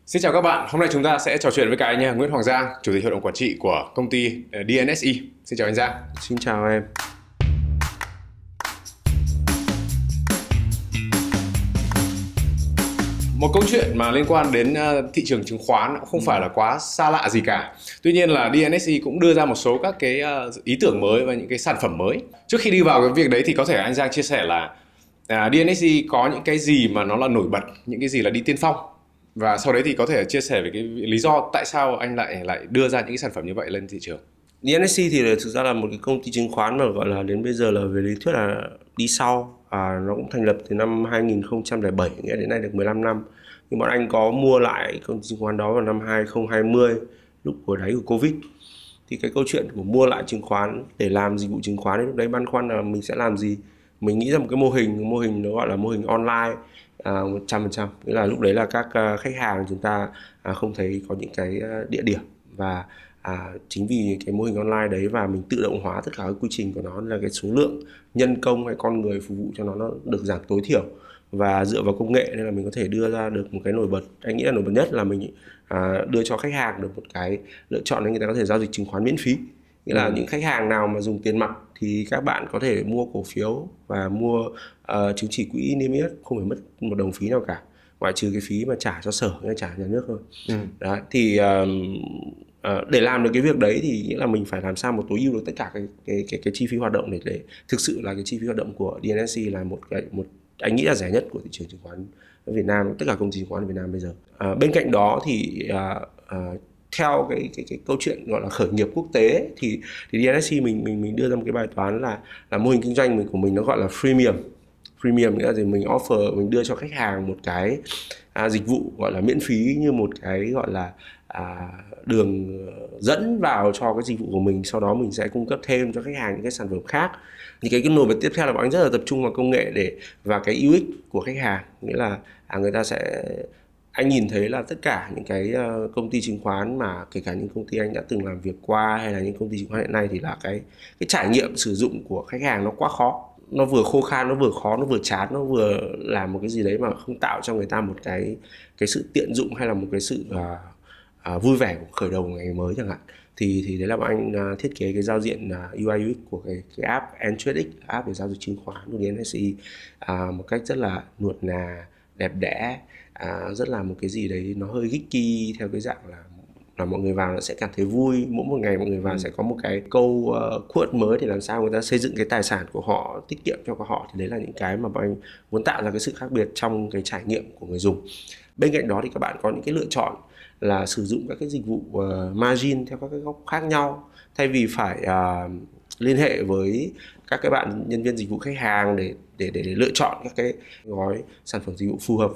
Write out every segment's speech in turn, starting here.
Xin chào các bạn, hôm nay chúng ta sẽ trò chuyện với cả anh Nguyễn Hoàng Giang, Chủ tịch Hội đồng Quản trị của công ty DNSE. Xin chào anh Giang. Xin chào em. Một câu chuyện mà liên quan đến thị trường chứng khoán cũng không phải là quá xa lạ gì cả. Tuy nhiên là DNSE cũng đưa ra một số các cái ý tưởng mới và những cái sản phẩm mới. Trước khi đi vào cái việc đấy thì có thể anh Giang chia sẻ là DNSE có những cái gì mà nó là nổi bật, những cái gì là đi tiên phong. Và sau đấy thì có thể chia sẻ về cái lý do tại sao anh lại đưa ra những cái sản phẩm như vậy lên thị trường. DNSE thì thực ra là một cái công ty chứng khoán mà gọi là đến bây giờ là về lý thuyết là đi sau. Nó cũng thành lập từ năm 2007, nghĩa đến nay được 15 năm. Nhưng bọn anh có mua lại công ty chứng khoán đó vào năm 2020, lúc của đáy của Covid. Thì cái câu chuyện của mua lại chứng khoán để làm dịch vụ chứng khoán, lúc đấy băn khoăn là mình sẽ làm gì. Mình nghĩ ra một cái mô hình nó gọi là mô hình online 100%. Nghĩa là lúc đấy là các khách hàng chúng ta không thấy có những cái địa điểm, và chính vì cái mô hình online đấy và mình tự động hóa tất cả các quy trình của nó, là cái số lượng nhân công hay con người phục vụ cho nó được giảm tối thiểu, và dựa vào công nghệ nên là mình có thể đưa ra được một cái nổi bật. Anh nghĩ là nổi bật nhất là mình đưa cho khách hàng được một cái lựa chọn để người ta có thể giao dịch chứng khoán miễn phí. Nghĩa là những khách hàng nào mà dùng tiền mặt thì các bạn có thể mua cổ phiếu và mua chứng chỉ quỹ niêm yết, không phải mất một đồng phí nào cả, ngoại trừ cái phí mà trả cho sở hay trả nhà nước thôi. Đấy, thì để làm được cái việc đấy thì nghĩa là mình phải làm sao một tối ưu được tất cả cái chi phí hoạt động, để thực sự là cái chi phí hoạt động của DNSE là một anh nghĩ là rẻ nhất của thị trường chứng khoán ở Việt Nam, tất cả công ty chứng khoán ở Việt Nam bây giờ. Bên cạnh đó thì theo cái câu chuyện gọi là khởi nghiệp quốc tế thì DNSE mình đưa ra một cái bài toán là mô hình kinh doanh của mình nó gọi là freemium. Nghĩa là gì? Mình offer, mình đưa cho khách hàng một cái dịch vụ gọi là miễn phí, như một cái gọi là đường dẫn vào cho cái dịch vụ của mình. Sau đó mình sẽ cung cấp thêm cho khách hàng những cái sản phẩm khác. Thì cái nổi bật tiếp theo là bọn anh rất là tập trung vào công nghệ và cái UX của khách hàng. Nghĩa là người ta sẽ, anh nhìn thấy là tất cả những cái công ty chứng khoán, mà kể cả những công ty anh đã từng làm việc qua hay là những công ty chứng khoán hiện nay, thì là cái trải nghiệm sử dụng của khách hàng nó quá khó. Nó vừa khô khan, nó vừa khó, nó vừa chán, nó vừa làm một cái gì đấy mà không tạo cho người ta một cái sự tiện dụng hay là một cái sự vui vẻ của khởi đầu một ngày mới chẳng hạn. Thì đấy là bọn anh thiết kế cái giao diện UI UX của cái app nTradeX, app để giao dịch chứng khoán của DNSE một cách rất là nuột nà, đẹp đẽ, rất là một cái gì đấy nó hơi geeky, theo cái dạng là mọi người vào nó sẽ cảm thấy vui. Mỗi một ngày mọi người vào sẽ có một cái câu quote mới để làm sao người ta xây dựng cái tài sản của họ, tiết kiệm cho họ. Thì đấy là những cái mà bọn anh muốn tạo ra cái sự khác biệt trong cái trải nghiệm của người dùng. Bên cạnh đó thì các bạn có những cái lựa chọn là sử dụng các cái dịch vụ margin theo các cái góc khác nhau, thay vì phải liên hệ với các cái bạn nhân viên dịch vụ khách hàng để lựa chọn các cái gói sản phẩm dịch vụ phù hợp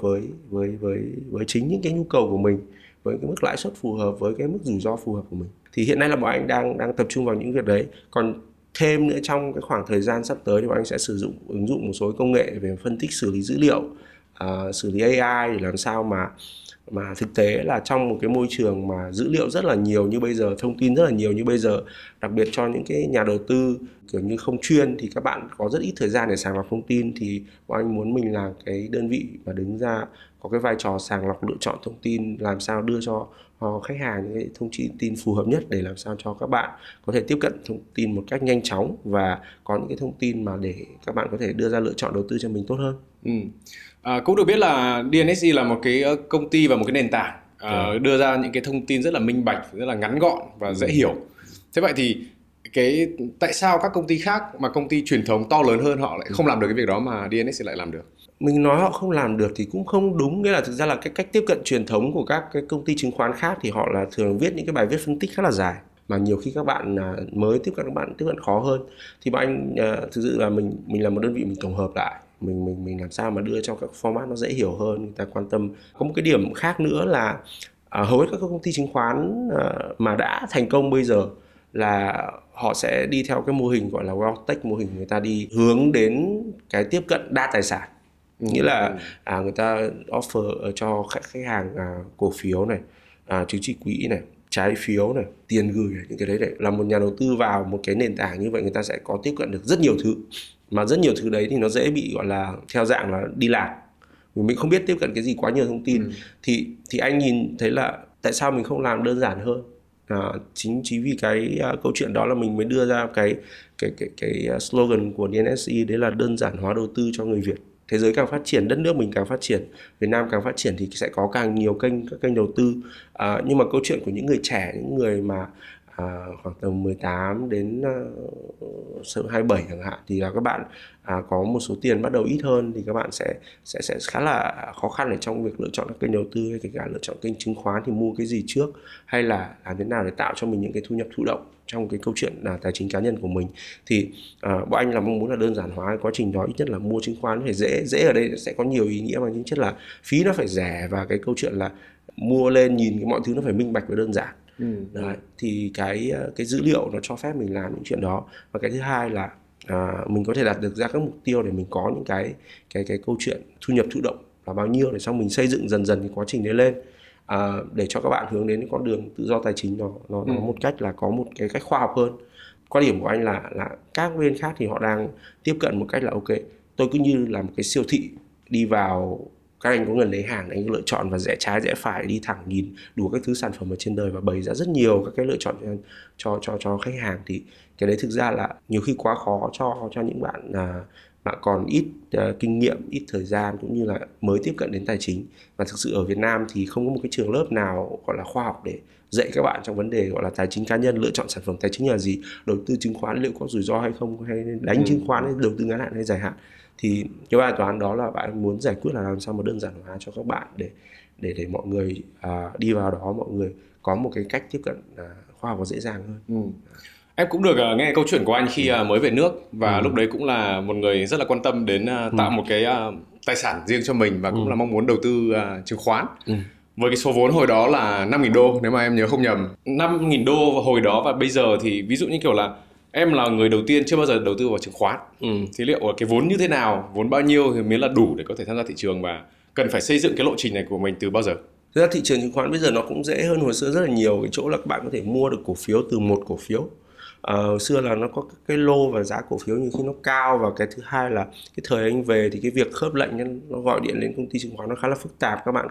với chính những cái nhu cầu của mình, với cái mức lãi suất phù hợp, với cái mức rủi ro phù hợp của mình. Thì hiện nay là bọn anh đang tập trung vào những việc đấy. Còn thêm nữa, trong cái khoảng thời gian sắp tới thì bọn anh sẽ ứng dụng một số công nghệ về phân tích, xử lý dữ liệu, xử lý AI, để làm sao mà thực tế là trong một cái môi trường mà dữ liệu rất là nhiều như bây giờ, thông tin rất là nhiều như bây giờ, đặc biệt cho những cái nhà đầu tư kiểu như không chuyên, thì các bạn có rất ít thời gian để sàng lọc thông tin. Thì bọn anh muốn mình là cái đơn vị mà đứng ra có cái vai trò sàng lọc, lựa chọn thông tin, làm sao đưa cho khách hàng những cái thông tin phù hợp nhất, để làm sao cho các bạn có thể tiếp cận thông tin một cách nhanh chóng và có những cái thông tin mà để các bạn có thể đưa ra lựa chọn đầu tư cho mình tốt hơn. Cũng được biết là DNSE là một cái công ty và một cái nền tảng đưa ra những cái thông tin rất là minh bạch, rất là ngắn gọn và dễ hiểu. Thế vậy thì tại sao các công ty khác, mà công ty truyền thống to lớn hơn, họ lại không làm được cái việc đó mà DNSE lại làm được? Mình nói họ không làm được thì cũng không đúng. Nghĩa là thực ra là cái cách tiếp cận truyền thống của các cái công ty chứng khoán khác thì họ là thường viết những cái bài viết phân tích khá là dài, mà nhiều khi các bạn mới tiếp cận, các bạn tiếp cận khó hơn. Thì bọn anh thực sự là mình là một đơn vị, mình tổng hợp lại, mình làm sao mà đưa cho các format nó dễ hiểu hơn, người ta quan tâm. Có một cái điểm khác nữa là hầu hết các công ty chứng khoán mà đã thành công bây giờ là họ sẽ đi theo cái mô hình gọi là wealth tech, mô hình người ta đi hướng đến cái tiếp cận đa tài sản. Nghĩa là người ta offer cho khách hàng cổ phiếu này, chứng chỉ quỹ này, trái phiếu này, tiền gửi này, những cái đấy là một nhà đầu tư vào một cái nền tảng như vậy, người ta sẽ có tiếp cận được rất nhiều thứ, mà rất nhiều thứ đấy thì nó dễ bị gọi là theo dạng là đi lạc, vì mình không biết tiếp cận cái gì, quá nhiều thông tin. Thì anh nhìn thấy là tại sao mình không làm đơn giản hơn. Chính vì cái câu chuyện đó là mình mới đưa ra cái slogan của DNSE, đấy là đơn giản hóa đầu tư cho người Việt. Thế giới càng phát triển, đất nước mình càng phát triển, Việt Nam càng phát triển thì sẽ có càng nhiều các kênh đầu tư. Nhưng mà câu chuyện của những người trẻ, những người mà khoảng tầm 18 đến 27 chẳng hạn, thì là các bạn có một số tiền bắt đầu ít hơn, thì các bạn sẽ khá là khó khăn ở trong việc lựa chọn các kênh đầu tư, hay kể cả lựa chọn kênh chứng khoán thì mua cái gì trước, hay là làm thế nào để tạo cho mình những cái thu nhập thụ động trong cái câu chuyện là tài chính cá nhân của mình. Thì bọn anh là mong muốn là đơn giản hóa cái quá trình đó, ít nhất là mua chứng khoán phải dễ ở đây sẽ có nhiều ý nghĩa, mà tính chất là phí nó phải rẻ, và cái câu chuyện là mua lên nhìn cái mọi thứ nó phải minh bạch và đơn giản. Đấy, thì cái dữ liệu nó cho phép mình làm những chuyện đó. Và cái thứ hai là mình có thể đặt được ra các mục tiêu để mình có những cái câu chuyện thu nhập thụ động là bao nhiêu, để xong mình xây dựng dần dần cái quá trình đấy lên, để cho các bạn hướng đến cái con đường tự do tài chính nó một cách là có một cái cách khoa học hơn. Quan điểm của anh là các bên khác thì họ đang tiếp cận một cách là ok, tôi cứ như là một cái siêu thị đi vào, các anh có người lấy hàng, anh lựa chọn và rẽ trái rẽ phải, đi thẳng nhìn đủ các thứ sản phẩm ở trên đời và bày ra rất nhiều các cái lựa chọn cho khách hàng. Thì cái đấy thực ra là nhiều khi quá khó cho những bạn bạn còn ít kinh nghiệm, ít thời gian, cũng như là mới tiếp cận đến tài chính. Và thực sự ở Việt Nam thì không có một cái trường lớp nào gọi là khoa học để dạy các bạn trong vấn đề gọi là tài chính cá nhân, lựa chọn sản phẩm tài chính là gì, đầu tư chứng khoán liệu có rủi ro hay không, hay đánh chứng khoán, hay đầu tư ngắn hạn hay dài hạn. Thì cái bài toán đó là bạn muốn giải quyết là làm sao mà đơn giản hóa cho các bạn để mọi người đi vào đó, mọi người có một cái cách tiếp cận khoa học và dễ dàng hơn. Em cũng được nghe câu chuyện của anh khi mới về nước, và lúc đấy cũng là một người rất là quan tâm đến tạo một cái tài sản riêng cho mình, và cũng là mong muốn đầu tư chứng khoán. Với cái số vốn hồi đó là 5.000 đô nếu mà em nhớ không nhầm. 5.000 đô hồi đó và bây giờ thì ví dụ như kiểu là em là người đầu tiên chưa bao giờ đầu tư vào chứng khoán. Thì liệu cái vốn như thế nào, vốn bao nhiêu thì mới là đủ để có thể tham gia thị trường, và cần phải xây dựng cái lộ trình này của mình từ bao giờ? Thực ra thị trường chứng khoán bây giờ nó cũng dễ hơn hồi xưa rất là nhiều, cái chỗ là các bạn có thể mua được cổ phiếu từ một cổ phiếu. Hồi xưa là nó có cái lô và giá cổ phiếu nhiều khi nó cao, và cái thứ hai là cái thời anh về thì cái việc khớp lệnh nó gọi điện lên công ty chứng khoán nó khá là phức tạp, các bạn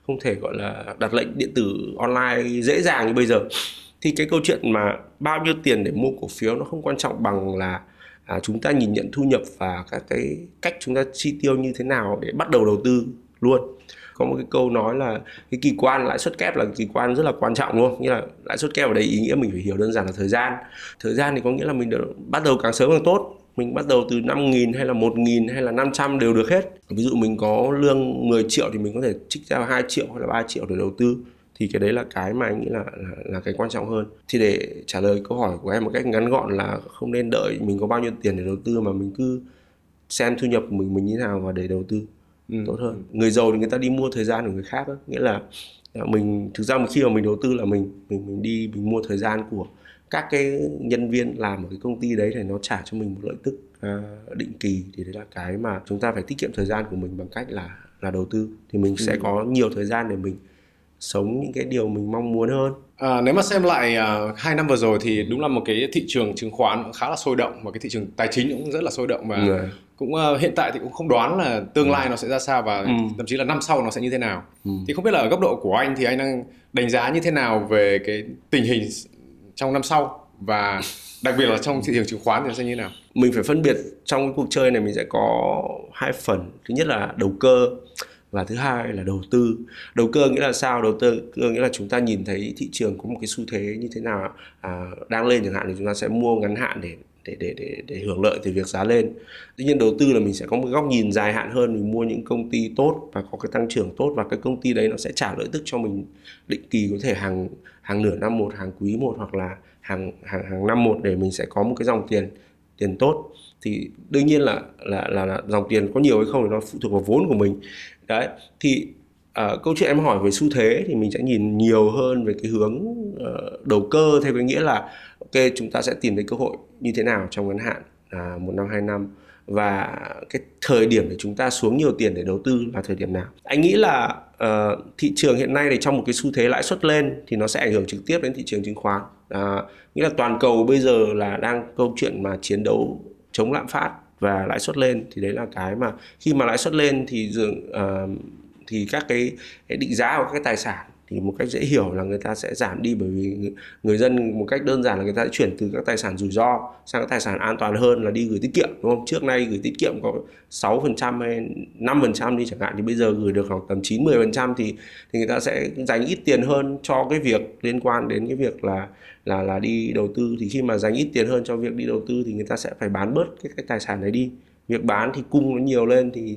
không thể gọi là đặt lệnh điện tử online dễ dàng như bây giờ. Thì cái câu chuyện mà bao nhiêu tiền để mua cổ phiếu nó không quan trọng bằng là chúng ta nhìn nhận thu nhập và các cái cách chúng ta chi tiêu như thế nào để bắt đầu đầu tư luôn. Có một cái câu nói là cái kỳ quan lãi suất kép là kỳ quan rất là quan trọng, đúng không? Nghĩa là lãi suất kép ở đây ý nghĩa mình phải hiểu đơn giản là thời gian. Thời gian thì có nghĩa là mình bắt đầu càng sớm càng tốt. Mình bắt đầu từ 5.000 hay là 1.000 hay là 500 đều được hết. Ví dụ mình có lương 10 triệu thì mình có thể trích ra 2 triệu hay là 3 triệu để đầu tư. Thì cái đấy là cái mà anh nghĩ là cái quan trọng hơn. Thì để trả lời câu hỏi của em một cách ngắn gọn là không nên đợi mình có bao nhiêu tiền để đầu tư, mà mình cứ xem thu nhập của mình như thế nào và để đầu tư tốt hơn. Người giàu thì người ta đi mua thời gian của người khác đó. Nghĩa là mình thực ra khi mà mình đầu tư là mình mua thời gian của các cái nhân viên làm ở cái công ty đấy để nó trả cho mình một lợi tức định kỳ. Thì đấy là cái mà chúng ta phải tiết kiệm thời gian của mình bằng cách là đầu tư, thì mình sẽ có nhiều thời gian để mình sống những cái điều mình mong muốn hơn. Nếu mà xem lại 2 năm vừa rồi thì đúng là một cái thị trường chứng khoán cũng khá là sôi động, và cái thị trường tài chính cũng rất là sôi động, và cũng hiện tại thì cũng không đoán là tương lai nó sẽ ra sao, và thậm chí là năm sau nó sẽ như thế nào. Thì không biết là ở góc độ của anh thì anh đang đánh giá như thế nào về cái tình hình trong năm sau, và đặc biệt là trong thị trường chứng khoán thì nó sẽ như thế nào? Mình phải phân biệt trong cái cuộc chơi này, mình sẽ có hai phần. Thứ nhất là đầu cơ, và thứ hai là đầu tư. Đầu cơ nghĩa là sao? Đầu tư nghĩa là chúng ta nhìn thấy thị trường có một cái xu thế như thế nào đang lên chẳng hạn, thì chúng ta sẽ mua ngắn hạn để hưởng lợi từ việc giá lên. Tuy nhiên đầu tư là mình sẽ có một góc nhìn dài hạn hơn, mình mua những công ty tốt và có cái tăng trưởng tốt, và cái công ty đấy nó sẽ trả lợi tức cho mình định kỳ, có thể hàng nửa năm một, hàng quý một, hoặc là hàng năm một, để mình sẽ có một cái dòng tiền tốt. Thì đương nhiên là dòng tiền có nhiều hay không thì nó phụ thuộc vào vốn của mình. Đấy, thì câu chuyện em hỏi về xu thế thì mình sẽ nhìn nhiều hơn về cái hướng đầu cơ, theo cái nghĩa là ok, chúng ta sẽ tìm thấy cơ hội như thế nào trong ngắn hạn, 1 năm 2 năm, và cái thời điểm để chúng ta xuống nhiều tiền để đầu tư là thời điểm nào. Anh nghĩ là thị trường hiện nay thì trong một cái xu thế lãi suất lên thì nó sẽ ảnh hưởng trực tiếp đến thị trường chứng khoán. Nghĩa là toàn cầu bây giờ là đang câu chuyện mà chiến đấu chống lạm phát và lãi suất lên, thì đấy là cái mà khi mà lãi suất lên thì các cái định giá của các cái tài sản thì một cách dễ hiểu là người ta sẽ giảm đi, bởi vì người dân một cách đơn giản là người ta sẽ chuyển từ các tài sản rủi ro sang các tài sản an toàn hơn là đi gửi tiết kiệm, đúng không? Trước nay gửi tiết kiệm có 6% hay 5% đi chẳng hạn, thì bây giờ gửi được khoảng tầm 9-10% thì người ta sẽ dành ít tiền hơn cho cái việc liên quan đến cái việc là đi đầu tư. Thì khi mà dành ít tiền hơn cho việc đi đầu tư thì người ta sẽ phải bán bớt cái tài sản đấy đi. Việc bán thì cung nó nhiều lên thì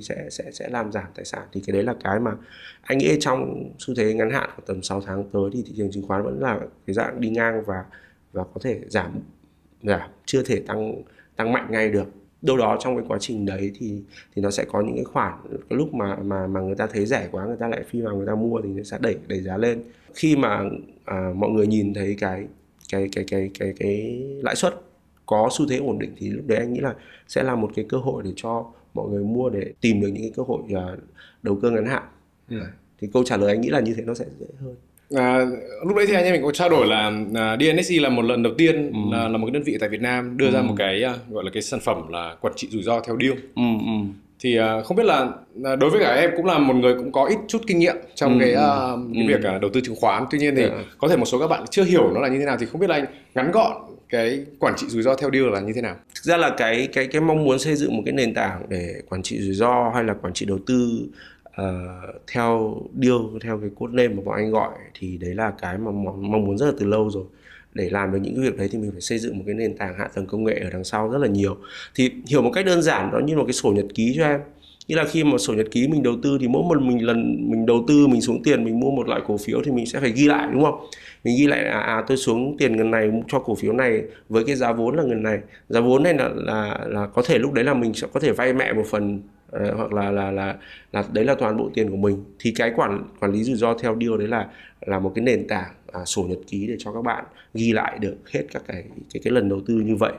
sẽ làm giảm tài sản. Thì cái đấy là cái mà anh nghĩ trong xu thế ngắn hạn của tầm 6 tháng tới thì thị trường chứng khoán vẫn là cái dạng đi ngang và có thể giảm, chưa thể tăng mạnh ngay được. Đâu đó trong cái quá trình đấy thì nó sẽ có những cái khoản, cái lúc mà người ta thấy rẻ quá, người ta lại phi vào người ta mua thì nó sẽ đẩy giá lên. Khi mà mọi người nhìn thấy cái lãi suất có xu thế ổn định thì lúc đấy anh nghĩ là sẽ là một cái cơ hội để cho mọi người mua, để tìm được những cái cơ hội đầu cơ ngắn hạn. Thì câu trả lời anh nghĩ là như thế nó sẽ dễ hơn. Lúc đấy thì anh em mình có trao đổi là DNSE là một lần đầu tiên là một cái đơn vị tại Việt Nam đưa ra một cái gọi là cái sản phẩm là quản trị rủi ro theo deal. Thì không biết là đối với cả em cũng là một người cũng có ít chút kinh nghiệm trong cái việc đầu tư chứng khoán. Tuy nhiên thì có thể một số các bạn chưa hiểu nó là như thế nào, thì không biết là anh ngắn gọn cái quản trị rủi ro theo deal là như thế nào? Thực ra là cái mong muốn xây dựng một cái nền tảng để quản trị rủi ro hay là quản trị đầu tư theo deal, theo cái code name mà bọn anh gọi, thì đấy là cái mà mong muốn rất là từ lâu rồi. Để làm được những cái việc đấy thì mình phải xây dựng một cái nền tảng hạ tầng công nghệ ở đằng sau rất là nhiều. Thì hiểu một cách đơn giản nó như một cái sổ nhật ký cho em. Như là khi mà sổ nhật ký mình đầu tư thì mỗi một lần mình đầu tư, mình xuống tiền, mình mua một loại cổ phiếu thì mình sẽ phải ghi lại, đúng không? Mình ghi lại là tôi xuống tiền ngần này cho cổ phiếu này với cái giá vốn là ngần này. Giá vốn này là có thể lúc đấy là mình sẽ có thể vay mẹ một phần, hoặc là đấy là toàn bộ tiền của mình. Thì cái quản lý rủi ro theo deal đấy là một cái nền tảng sổ nhật ký để cho các bạn ghi lại được hết các cái lần đầu tư như vậy.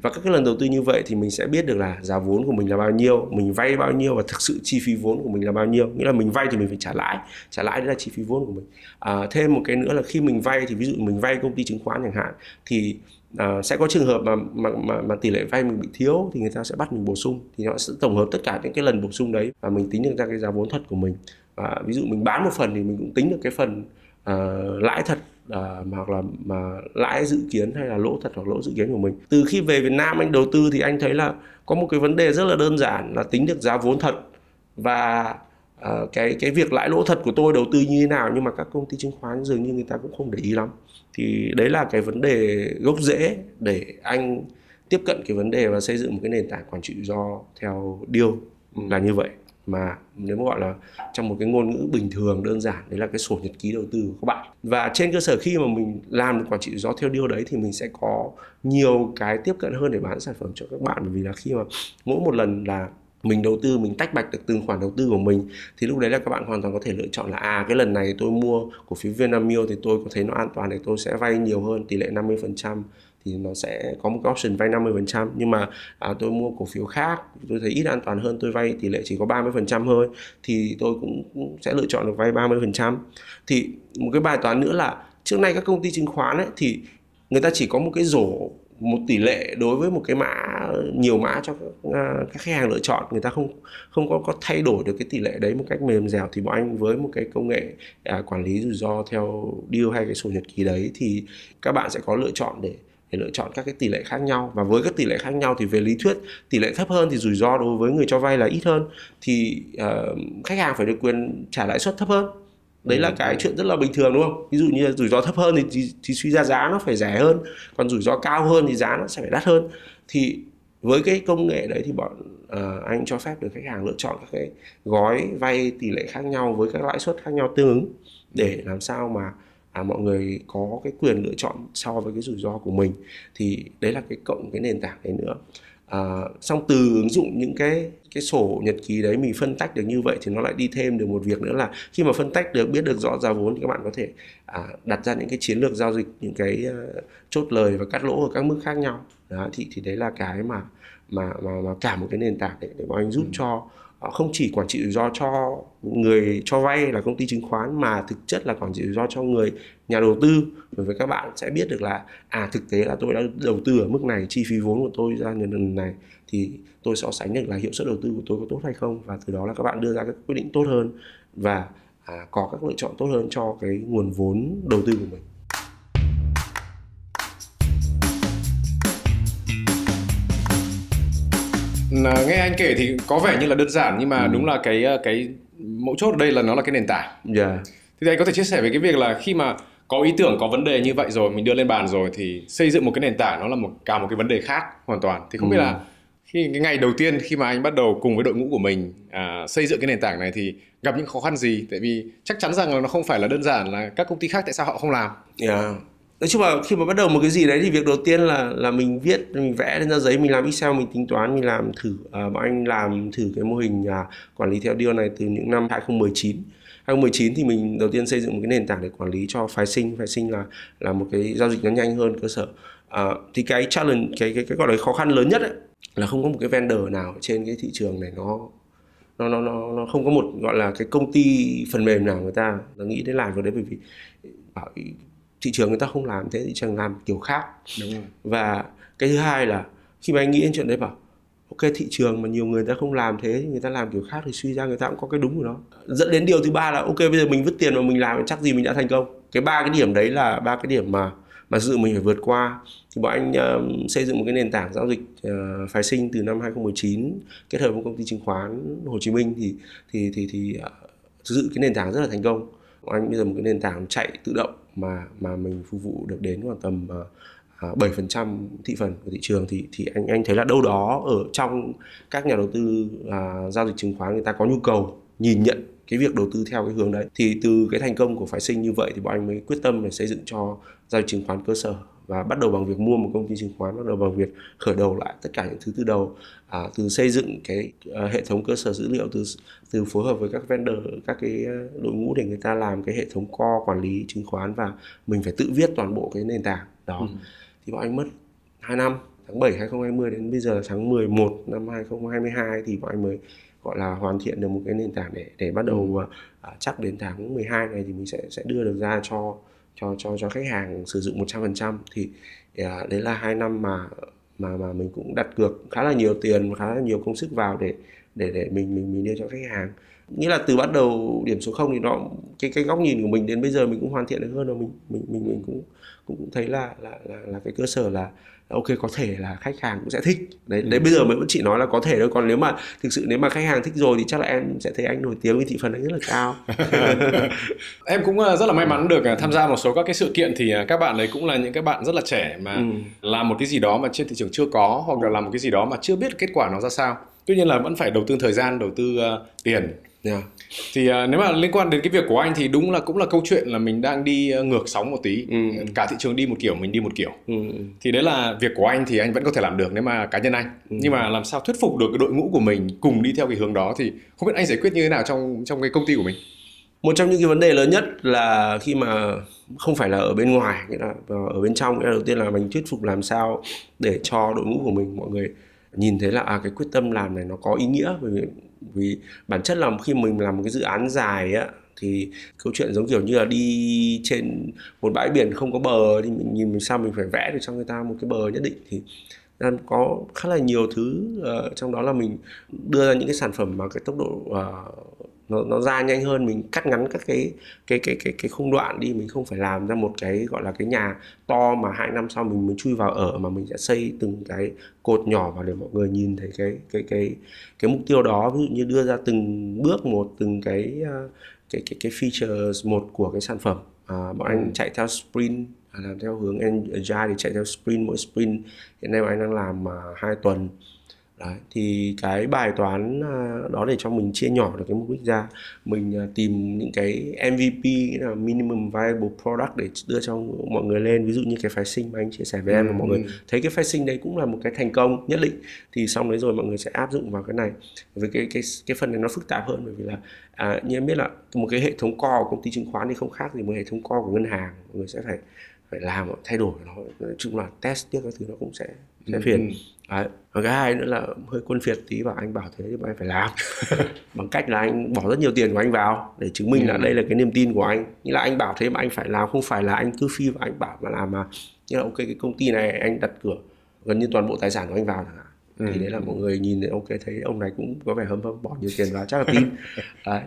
Và các cái lần đầu tư như vậy thì mình sẽ biết được là giá vốn của mình là bao nhiêu, mình vay bao nhiêu và thực sự chi phí vốn của mình là bao nhiêu. Nghĩa là mình vay thì mình phải trả lãi đấy là chi phí vốn của mình. Thêm một cái nữa là khi mình vay thì ví dụ mình vay công ty chứng khoán chẳng hạn, thì sẽ có trường hợp mà tỷ lệ vay mình bị thiếu thì người ta sẽ bắt mình bổ sung, thì nó sẽ tổng hợp tất cả những cái lần bổ sung đấy và mình tính được ra cái giá vốn thật của mình. Ví dụ mình bán một phần thì mình cũng tính được cái phần lãi thật, hoặc là lãi dự kiến hay là lỗ thật hoặc lỗ dự kiến của mình. Từ khi về Việt Nam anh đầu tư thì anh thấy là có một cái vấn đề rất là đơn giản là tính được giá vốn thật và cái việc lãi lỗ thật của tôi đầu tư như thế nào, nhưng mà các công ty chứng khoán dường như người ta cũng không để ý lắm. Thì đấy là cái vấn đề gốc rễ để anh tiếp cận cái vấn đề và xây dựng một cái nền tảng quản trị rủi ro theo deal là như vậy. Mà nếu mà gọi là trong một cái ngôn ngữ bình thường đơn giản, đấy là cái sổ nhật ký đầu tư của các bạn. Và trên cơ sở khi mà mình làm được quản trị rủi ro theo deal đấy thì mình sẽ có nhiều cái tiếp cận hơn để bán sản phẩm cho các bạn. Bởi vì là khi mà mỗi một lần là mình đầu tư, mình tách bạch được từng khoản đầu tư của mình, thì lúc đấy là các bạn hoàn toàn có thể lựa chọn là cái lần này tôi mua cổ phiếu Vinamilk thì tôi có thấy nó an toàn thì tôi sẽ vay nhiều hơn, tỷ lệ 50%, thì nó sẽ có một cái option vay 50%. Nhưng mà tôi mua cổ phiếu khác, tôi thấy ít an toàn hơn, tôi vay tỷ lệ chỉ có 30% thôi, thì tôi cũng sẽ lựa chọn được vay 30%. Thì một cái bài toán nữa là trước nay các công ty chứng khoán ấy, thì người ta chỉ có một cái rổ, một tỷ lệ đối với một cái nhiều mã cho các khách hàng lựa chọn. Người ta không có thay đổi được cái tỷ lệ đấy một cách mềm dẻo. Thì bọn anh với một cái công nghệ quản lý rủi ro theo deal hay cái sổ nhật ký đấy thì các bạn sẽ có lựa chọn để lựa chọn các cái tỷ lệ khác nhau. Và với các tỷ lệ khác nhau thì về lý thuyết tỷ lệ thấp hơn thì rủi ro đối với người cho vay là ít hơn, thì khách hàng phải được quyền trả lãi suất thấp hơn. Đấy là cái chuyện rất là bình thường, đúng không? Ví dụ như là rủi ro thấp hơn thì suy ra giá nó phải rẻ hơn, còn rủi ro cao hơn thì giá nó sẽ phải đắt hơn. Thì với cái công nghệ đấy thì bọn anh cho phép được khách hàng lựa chọn các cái gói vay tỷ lệ khác nhau với các lãi suất khác nhau tương ứng, để làm sao mà mọi người có cái quyền lựa chọn so với cái rủi ro của mình. Thì đấy là cái cộng cái nền tảng đấy nữa. Xong từ ứng dụng những cái sổ nhật ký đấy mình phân tách được như vậy thì nó lại đi thêm được một việc nữa là khi mà phân tách được, biết được rõ giá vốn thì các bạn có thể đặt ra những cái chiến lược giao dịch, những cái chốt lời và cắt lỗ ở các mức khác nhau. Đó, thì đấy là cái mà cả một cái nền tảng để bọn anh giúp cho không chỉ quản trị rủi ro cho người cho vay là công ty chứng khoán, mà thực chất là quản trị rủi ro cho người nhà đầu tư. Bởi vì các bạn sẽ biết được là thực tế là tôi đã đầu tư ở mức này, chi phí vốn của tôi ra lần này thì tôi so sánh được là hiệu suất đầu tư của tôi có tốt hay không, và từ đó là các bạn đưa ra các quyết định tốt hơn và có các lựa chọn tốt hơn cho cái nguồn vốn đầu tư của mình. Nghe anh kể thì có vẻ như là đơn giản, nhưng mà đúng là cái mấu chốt ở đây là nó là cái nền tảng. Thì anh có thể chia sẻ về cái việc là khi mà có ý tưởng, có vấn đề như vậy rồi, mình đưa lên bàn rồi, thì xây dựng một cái nền tảng nó là cả một cái vấn đề khác hoàn toàn. Thì không biết là khi cái ngày đầu tiên khi mà anh bắt đầu cùng với đội ngũ của mình xây dựng cái nền tảng này thì gặp những khó khăn gì? Tại vì chắc chắn rằng là nó không phải là đơn giản là các công ty khác tại sao họ không làm. Nói chung là khi mà bắt đầu một cái gì đấy thì việc đầu tiên là mình viết, mình vẽ lên ra giấy, mình làm Excel, mình tính toán, mình làm thử. Bọn anh làm thử cái mô hình quản lý theo deal này từ những năm 2019. 2019 thì mình đầu tiên xây dựng một cái nền tảng để quản lý cho phái sinh. Phái sinh là một cái giao dịch nó nhanh hơn cơ sở. Thì cái challenge, cái gọi là khó khăn lớn nhất ấy, là không có một cái vendor nào trên cái thị trường này nó không có một gọi là cái công ty phần mềm nào người ta nghĩ đến làm cái đấy, bởi vì thị trường người ta không làm thế, thị trường làm kiểu khác. Đúng rồi. Và cái thứ hai là khi mà anh nghĩ đến chuyện đấy, bảo ok, thị trường mà nhiều người ta không làm thế, người ta làm kiểu khác thì suy ra người ta cũng có cái đúng của nó. Dẫn đến điều thứ ba là ok, bây giờ mình vứt tiền mà mình làm chắc gì mình đã thành công. Cái ba cái điểm đấy là ba cái điểm mà dự mình phải vượt qua. Thì bọn anh xây dựng một cái nền tảng giao dịch phái sinh từ năm 2019 kết hợp với công ty chứng khoán Hồ Chí Minh thì thực sự cái nền tảng rất là thành công. Bọn anh bây giờ một cái nền tảng chạy tự động mà mình phục vụ được đến khoảng tầm 7% thị phần của thị trường, thì anh thấy là đâu đó ở trong các nhà đầu tư giao dịch chứng khoán người ta có nhu cầu nhìn nhận cái việc đầu tư theo cái hướng đấy. Thì từ cái thành công của phái sinh như vậy thì bọn anh mới quyết tâm để xây dựng cho giao dịch chứng khoán cơ sở, và bắt đầu bằng việc mua một công ty chứng khoán, bắt đầu bằng việc khởi đầu lại tất cả những thứ từ đầu, từ xây dựng cái hệ thống cơ sở dữ liệu, từ phối hợp với các vendor, các cái đội ngũ để người ta làm cái hệ thống core quản lý chứng khoán, và mình phải tự viết toàn bộ cái nền tảng đó. Thì bọn anh mất 2 năm, tháng 7 2020 đến bây giờ là tháng 11 năm 2022 thì bọn anh mới gọi là hoàn thiện được một cái nền tảng để bắt đầu chắc đến tháng 12 này thì mình sẽ đưa được ra cho khách hàng sử dụng 100%. Thì đấy là 2 năm mà mình cũng đặt cược khá là nhiều tiền, khá là nhiều công sức vào để mình đưa cho khách hàng. Nghĩa là từ bắt đầu điểm số 0 thì nó cái góc nhìn của mình đến bây giờ mình cũng hoàn thiện được hơn, rồi mình cũng thấy là cái cơ sở là ok, có thể là khách hàng cũng sẽ thích đấy. Bây giờ mình vẫn chỉ nói là có thể thôi, còn nếu mà khách hàng thích rồi thì chắc là em sẽ thấy anh nổi tiếng với thị phần anh rất là cao. Em cũng rất là may mắn được tham gia một số các cái sự kiện, thì các bạn đấy cũng là những các bạn rất là trẻ mà làm một cái gì đó mà trên thị trường chưa có, hoặc là làm một cái gì đó mà chưa biết kết quả nó ra sao. Tuy nhiên là vẫn phải đầu tư thời gian, đầu tư tiền. Thì nếu mà liên quan đến cái việc của anh thì đúng là cũng là câu chuyện là mình đang đi ngược sóng một tí. Cả thị trường đi một kiểu, mình đi một kiểu. Thì đấy là việc của anh thì anh vẫn có thể làm được nếu mà cá nhân anh. Nhưng mà làm sao thuyết phục được cái đội ngũ của mình cùng đi theo cái hướng đó thì không biết anh giải quyết như thế nào trong cái công ty của mình? Một trong những cái vấn đề lớn nhất là khi mà không phải là ở bên ngoài, nghĩa là ở bên trong. Đầu tiên là mình thuyết phục làm sao để cho đội ngũ của mình, mọi người nhìn thấy là cái quyết tâm làm này nó có ý nghĩa. Vì bản chất là khi mình làm một cái dự án dài á, thì câu chuyện giống kiểu như là đi trên một bãi biển không có bờ, thì mình nhìn sao mình phải vẽ được cho người ta một cái bờ nhất định. Thì có khá là nhiều thứ, trong đó là mình đưa ra những cái sản phẩm mà cái tốc độ nó ra nhanh hơn, mình cắt ngắn các cái khung đoạn đi, mình không phải làm ra một cái gọi là cái nhà to mà 2 năm sau mình mới chui vào ở, mà mình sẽ xây từng cái cột nhỏ vào để mọi người nhìn thấy cái mục tiêu đó. Ví dụ như đưa ra từng bước một, từng cái features một của cái sản phẩm. Bọn anh chạy theo sprint, làm theo hướng agile thì chạy theo sprint, mỗi sprint hiện nay bọn anh đang làm 2 tuần. Đấy, thì cái bài toán đó để cho mình chia nhỏ được cái mục đích ra, mình tìm những cái MVP, nghĩa là minimum viable product, để đưa cho mọi người lên. Ví dụ như cái phái sinh mà anh chia sẻ với em, và mọi người thấy cái phái sinh đấy cũng là một cái thành công nhất định, thì xong đấy rồi mọi người sẽ áp dụng vào cái này. Với cái phần này nó phức tạp hơn, bởi vì là như em biết là một cái hệ thống core của công ty chứng khoán thì không khác gì một hệ thống core của ngân hàng. Mọi người sẽ phải phải làm thay đổi nó, nói chung là test tiếp các thứ nó cũng sẽ phiền. Đấy. Và cái hai nữa là hơi quân phiệt tí, và anh bảo thế thì anh phải làm bằng cách là anh bỏ rất nhiều tiền của anh vào để chứng minh là đây là cái niềm tin của anh. Nghĩa là anh bảo thế mà anh phải làm, không phải là anh cứ phi và anh bảo mà làm. Mà như là ok, cái công ty này anh đặt cửa gần như toàn bộ tài sản của anh vào chẳng hạn, thì đấy là mọi người nhìn thấy ok, thấy ông này cũng có vẻ hâm bỏ nhiều tiền vào, chắc là tin. Đấy,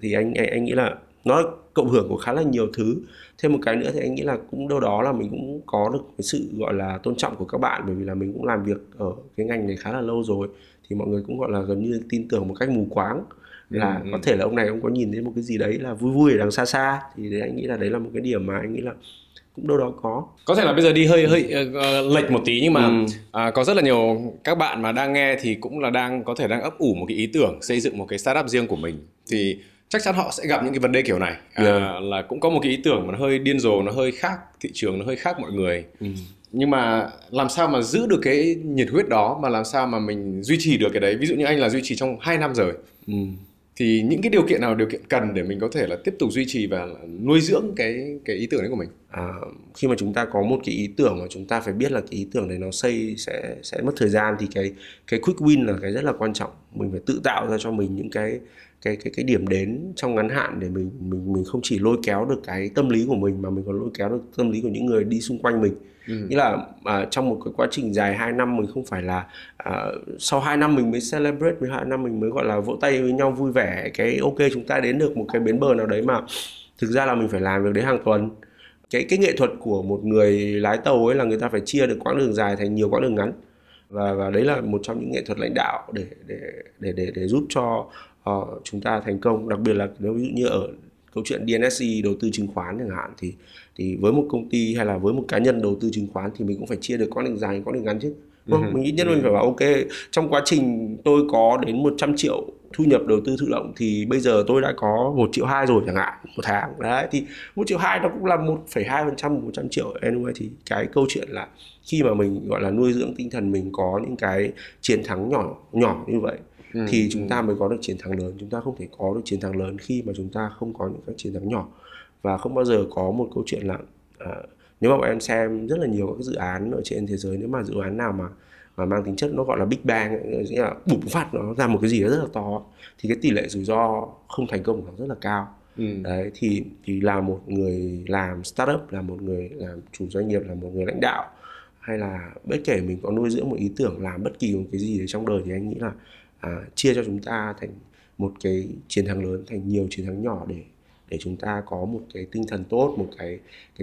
thì anh nghĩ là nó cộng hưởng của khá là nhiều thứ. Thêm một cái nữa thì anh nghĩ là cũng đâu đó là mình cũng có được cái sự gọi là tôn trọng của các bạn, bởi vì là mình cũng làm việc ở cái ngành này khá là lâu rồi, thì mọi người cũng gọi là gần như tin tưởng một cách mù quáng là có thể là ông có nhìn thấy một cái gì đấy là vui vui ở đằng xa xa, thì đấy anh nghĩ là đấy là một cái điểm mà anh nghĩ là cũng đâu đó có thể là bây giờ đi hơi lệch một tí, nhưng mà có rất là nhiều các bạn mà đang nghe thì cũng là đang ấp ủ một cái ý tưởng xây dựng một cái startup riêng của mình, thì chắc chắn họ sẽ gặp những cái vấn đề kiểu này. Là cũng có một cái ý tưởng mà nó hơi điên rồ, nó hơi khác thị trường, nó hơi khác mọi người. Nhưng mà làm sao mà giữ được cái nhiệt huyết đó, mà làm sao mà mình duy trì được cái đấy. Ví dụ như anh là duy trì trong 2 năm rồi. Thì những cái điều kiện nào, điều kiện cần để mình có thể là tiếp tục duy trì và nuôi dưỡng cái ý tưởng đấy của mình? Khi mà chúng ta có một cái ý tưởng mà chúng ta phải biết là cái ý tưởng đấy nó xây sẽ mất thời gian, thì cái quick win là cái rất là quan trọng. Mình phải tự tạo ra cho mình những cái điểm đến trong ngắn hạn, để mình không chỉ lôi kéo được cái tâm lý của mình, mà mình còn lôi kéo được tâm lý của những người đi xung quanh mình. Nghĩa là trong một cái quá trình dài 2 năm, mình không phải là sau 2 năm mình mới celebrate, 2 năm mình mới gọi là vỗ tay với nhau vui vẻ, cái ok chúng ta đến được một cái bến bờ nào đấy, mà thực ra là mình phải làm việc đấy hàng tuần. Cái nghệ thuật của một người lái tàu ấy là người ta phải chia được quãng đường dài thành nhiều quãng đường ngắn, và đấy là một trong những nghệ thuật lãnh đạo để giúp cho chúng ta thành công. Đặc biệt là nếu ví dụ như ở câu chuyện DNSE đầu tư chứng khoán chẳng hạn, thì với một công ty hay là với một cá nhân đầu tư chứng khoán thì mình cũng phải chia được quãng đường dài, quãng đường ngắn chứ. Mình ít nhất mình phải bảo ok, trong quá trình tôi có đến 100 triệu thu nhập đầu tư thụ động, thì bây giờ tôi đã có 1,2 triệu rồi chẳng hạn một tháng. Đấy, thì 1,2 triệu nó cũng là 1,2% 100 triệu. Anyway, thì cái câu chuyện là khi mà mình gọi là nuôi dưỡng tinh thần, mình có những cái chiến thắng nhỏ như vậy, thì chúng ta mới có được chiến thắng lớn. Chúng ta không thể có được chiến thắng lớn khi mà chúng ta không có những các chiến thắng nhỏ. Và không bao giờ có một câu chuyện là nếu mà bọn em xem rất là nhiều các dự án ở trên thế giới, nếu mà dự án nào mà mang tính chất nó gọi là Big Bang, nghĩa là bùng phát nó ra một cái gì đó rất là to, thì cái tỷ lệ rủi ro không thành công của nó rất là cao. Đấy, thì là một người làm startup, là một người làm chủ doanh nghiệp, là một người lãnh đạo, hay là bất kể mình có nuôi dưỡng một ý tưởng, làm bất kỳ một cái gì đấy trong đời, thì anh nghĩ là chia cho chúng ta thành một cái chiến thắng lớn, thành nhiều chiến thắng nhỏ, để chúng ta có một cái tinh thần tốt, một cái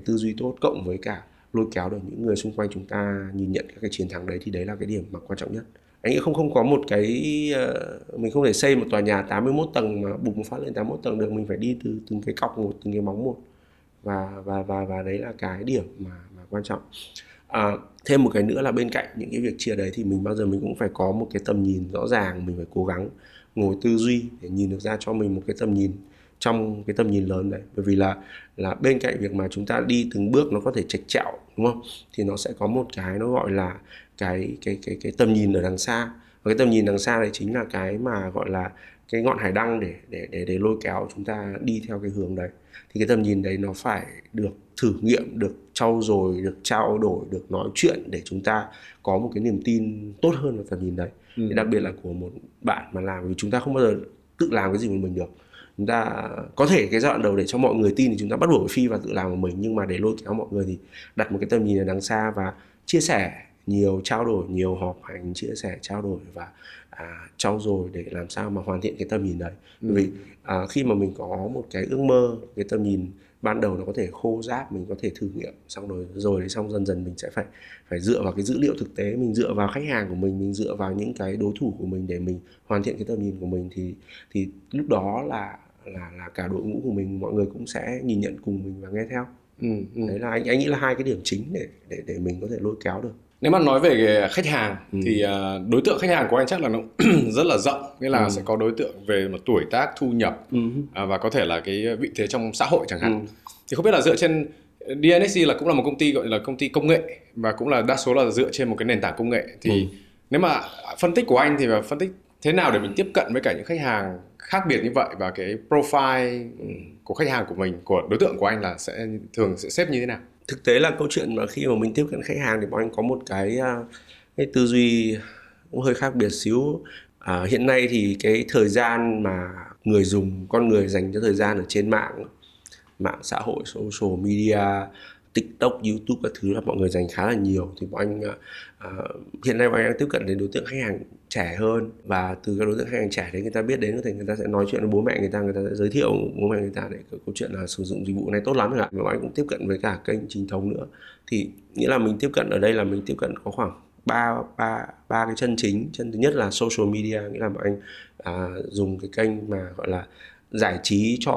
tư duy tốt, cộng với cả lôi kéo được những người xung quanh chúng ta nhìn nhận các cái chiến thắng đấy, thì đấy là cái điểm mà quan trọng nhất. Anh nghĩ không có một cái mình không thể xây một tòa nhà 81 tầng mà bùng phát lên 81 tầng được. Mình phải đi từ từng cái cọc một, từng cái móng một, và đấy là cái điểm mà quan trọng. Thêm một cái nữa là bên cạnh những cái việc chia đấy, thì mình bao giờ mình cũng phải có một cái tầm nhìn rõ ràng. Mình phải cố gắng ngồi tư duy để nhìn được ra cho mình một cái tầm nhìn trong cái tầm nhìn lớn đấy. Bởi vì là bên cạnh việc mà chúng ta đi từng bước nó có thể chệch chẹo, đúng không, thì nó sẽ có một cái nó gọi là cái tầm nhìn ở đằng xa. Và cái tầm nhìn đằng xa đấy chính là cái mà gọi là cái ngọn hải đăng để lôi kéo chúng ta đi theo cái hướng đấy. Thì cái tầm nhìn đấy nó phải được thử nghiệm, được trau dồi, được trao đổi, được nói chuyện, để chúng ta có một cái niềm tin tốt hơn vào tầm nhìn đấy. Thì đặc biệt là của một bạn mà làm, vì chúng ta không bao giờ tự làm cái gì của mình được. Chúng ta có thể cái giai đoạn đầu để cho mọi người tin thì chúng ta bắt buộc phải phi và tự làm của mình, nhưng mà để lôi kéo mọi người thì đặt một cái tầm nhìn ở đằng xa, và chia sẻ nhiều, trao đổi nhiều, họp hành, chia sẻ, trao đổi và trau dồi để làm sao mà hoàn thiện cái tầm nhìn đấy. Vì khi mà mình có một cái ước mơ, cái tầm nhìn ban đầu nó có thể khô ráp, mình có thể thử nghiệm xong rồi xong dần dần mình sẽ phải dựa vào cái dữ liệu thực tế, mình dựa vào khách hàng của mình dựa vào những cái đối thủ của mình để mình hoàn thiện cái tầm nhìn của mình, thì lúc đó là cả đội ngũ của mình, mọi người cũng sẽ nhìn nhận cùng mình và nghe theo. Đấy là anh nghĩ là hai cái điểm chính để mình có thể lôi kéo được. Nếu mà nói về khách hàng thì đối tượng khách hàng của anh chắc là nó rất là rộng, nghĩa là sẽ có đối tượng về một tuổi tác, thu nhập và có thể là cái vị thế trong xã hội chẳng hạn. Thì không biết là dựa trên DNSE là cũng là một công ty gọi là công ty công nghệ, và cũng là đa số là dựa trên một cái nền tảng công nghệ. Thì nếu mà phân tích của anh thì phân tích thế nào để mình tiếp cận với cả những khách hàng khác biệt như vậy, và cái profile của khách hàng của mình, của đối tượng của anh là thường sẽ xếp như thế nào? Thực tế là câu chuyện mà khi mà mình tiếp cận khách hàng thì bọn anh có một cái tư duy cũng hơi khác biệt xíu. Hiện nay thì cái thời gian mà người dùng, con người dành cho thời gian ở trên mạng xã hội, social media, TikTok, YouTube các thứ là mọi người dành khá là nhiều. Thì bọn anh hiện nay bọn anh đang tiếp cận đến đối tượng khách hàng trẻ hơn, và từ các đối tượng khách hàng trẻ đấy người ta biết đến có thể người ta sẽ nói chuyện với bố mẹ người ta sẽ giới thiệu bố mẹ người ta để câu chuyện là sử dụng dịch vụ này tốt lắm rồi. Bọn anh cũng tiếp cận với cả kênh chính thống nữa. Thì nghĩa là mình tiếp cận ở đây là mình tiếp cận có khoảng ba cái chân chính. Chân thứ nhất là social media, nghĩa là bọn anh dùng cái kênh mà gọi là giải trí cho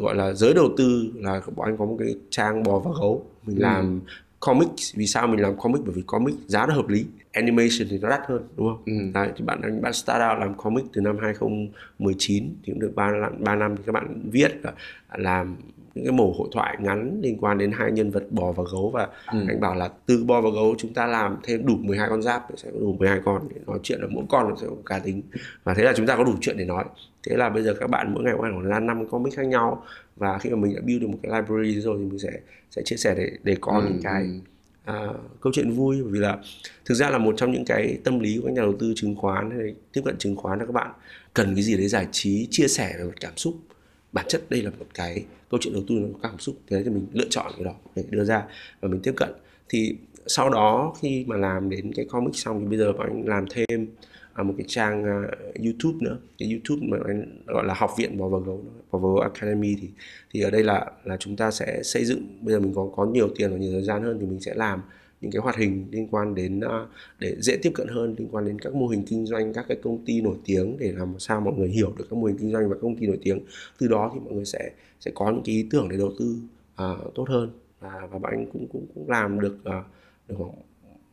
gọi là giới đầu tư, là bọn anh có một cái trang bò và gấu. Mình làm comic. Vì sao mình làm comic? Bởi vì comic giá nó hợp lý, animation thì nó đắt hơn, đúng không? Đấy, thì bạn start out làm comic từ năm 2019 thì cũng được 3 năm thì các bạn viết và làm những cái mẩu hội thoại ngắn liên quan đến hai nhân vật bò và gấu, và anh bảo là từ bò và gấu chúng ta làm thêm đủ 12 con giáp sẽ có đủ 12 con để nói chuyện, là mỗi con nó sẽ có cá tính, và thế là chúng ta có đủ chuyện để nói. Thế là bây giờ các bạn mỗi ngày có ra 5 comic khác nhau, và khi mà mình đã build được một cái library rồi thì mình sẽ chia sẻ để có những cái câu chuyện vui. Bởi vì là thực ra là một trong những cái tâm lý của các nhà đầu tư chứng khoán hay tiếp cận chứng khoán là các bạn cần cái gì đấy giải trí, chia sẻ về mặt cảm xúc. Bản chất đây là một cái câu chuyện đầu tư nó có cảm xúc, thế thì mình lựa chọn cái đó để đưa ra và mình tiếp cận. Thì sau đó khi mà làm đến cái comic xong thì bây giờ bọn anh làm thêm một cái trang YouTube nữa. Cái YouTube mà anh gọi là Học viện Bò và Gấu, Bò và Gấu Academy, thì ở đây là chúng ta sẽ xây dựng. Bây giờ mình có nhiều tiền và nhiều thời gian hơn thì mình sẽ làm những cái hoạt hình liên quan đến để dễ tiếp cận hơn, liên quan đến các mô hình kinh doanh, các cái công ty nổi tiếng, để làm sao mọi người hiểu được các mô hình kinh doanh và công ty nổi tiếng. Từ đó thì mọi người sẽ có những cái ý tưởng để đầu tư tốt hơn. Và bạn anh cũng làm được khoảng